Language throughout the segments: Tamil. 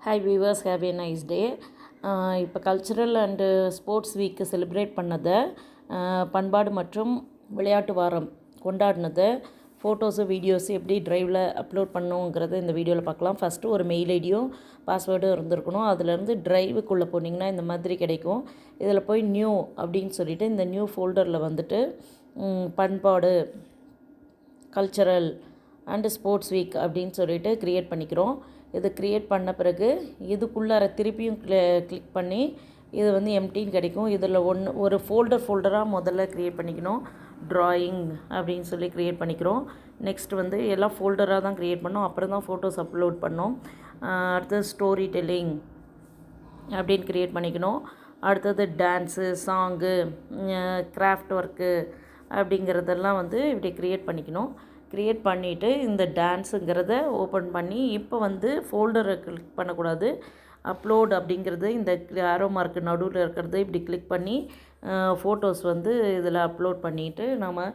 Hi viewers, have a nice day. இப்போ cultural and sports week celebrate பண்ணதை, பண்பாடு மற்றும் விளையாட்டு வாரம் கொண்டாடினதை ஃபோட்டோஸு வீடியோஸு எப்படி ட்ரைவில் அப்லோட் பண்ணுங்கிறத இந்த வீடியோவில் பார்க்கலாம். ஃபஸ்ட்டு ஒரு மெயில் ஐடியும் பாஸ்வேர்டும் இருந்திருக்கணும். அதிலேருந்து ட்ரைவுக்குள்ளே போனீங்கன்னா இந்த மாதிரி கிடைக்கும். இதில் போய் நியூ அப்படின்னு சொல்லிவிட்டு இந்த நியூ ஃபோல்டரில் வந்துட்டு பண்பாடு, கல்ச்சரல் அண்டு ஸ்போர்ட்ஸ் வீக் அப்படின்னு சொல்லிட்டு க்ரியேட் பண்ணிக்கிறோம். இது க்ரியேட் பண்ண பிறகு இதுக்குள்ளார திருப்பியும் கிளிக் பண்ணி இது வந்து எம்டின்னு கிடைக்கும். இதில் ஒரு ஃபோல்டராக முதல்ல க்ரியேட் பண்ணிக்கணும். ட்ராயிங் அப்படின்னு சொல்லி க்ரியேட் பண்ணிக்கிறோம். நெக்ஸ்ட் வந்து எல்லாம் ஃபோல்டராக தான் க்ரியேட் பண்ணோம். அப்புறம் தான் ஃபோட்டோஸ் அப்லோட் பண்ணோம். அடுத்தது ஸ்டோரி டெல்லிங் அப்படின்னு க்ரியேட் பண்ணிக்கணும். அடுத்தது டான்ஸு, சாங்கு, கிராஃப்ட் ஒர்க்கு அப்படிங்கிறதெல்லாம் வந்து இப்படி க்ரியேட் பண்ணிக்கணும். க்ரியேட் பண்ணிவிட்டு இந்த டான்ஸுங்கிறத ஓப்பன் பண்ணி இப்போ வந்து ஃபோல்டரை கிளிக் பண்ணக்கூடாது. அப்லோட் அப்படிங்கிறது இந்த ஆரோ மார்க்கு நடுவில் இருக்கிறது இப்படி கிளிக் பண்ணி ஃபோட்டோஸ் வந்து இதில் அப்லோட் பண்ணிவிட்டு நம்ம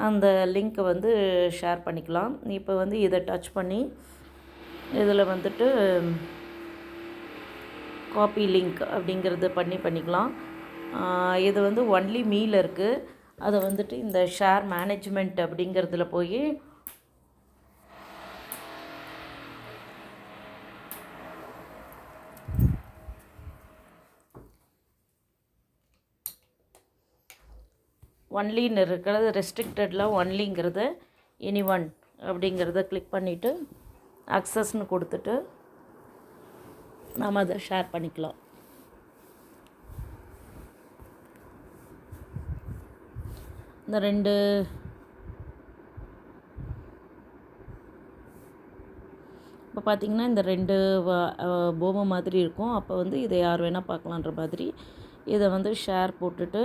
அந்த லிங்க்கை வந்து ஷேர் பண்ணிக்கலாம். இப்போ வந்து இதை டச் பண்ணி இதில் வந்துட்டு காப்பி லிங்க் அப்படிங்கிறது பண்ணிக்கலாம். இது வந்து ஒன்லி மீல இருக்குது. அதை வந்துட்டு இந்த ஷேர் மேனேஜ்மெண்ட் அப்படிங்கிறதுல போய் ஒன்லின்னு இருக்கிறது ரெஸ்ட்ரிக்டடில் ஒன்லிங்கிறத எனி ஒன் அப்படிங்கிறத கிளிக் பண்ணிவிட்டு அக்சஸ்ன்னு கொடுத்துட்டு நாம் அதை ஷேர் பண்ணிக்கலாம். இந்த ரெண்டு இப்போ பார்த்திங்கன்னா இந்த ரெண்டு பொம்மை மாதிரி இருக்கும். அப்போ வந்து இதை யார் வேணால் பார்க்கலான்ற மாதிரி இதை வந்து ஷேர் போட்டுட்டு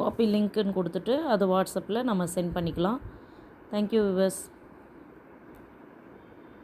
காப்பி லிங்க்குன்னு கொடுத்துட்டு அதை வாட்ஸ்அப்பில் நம்ம சென்ட் பண்ணிக்கலாம். Thank you viewers.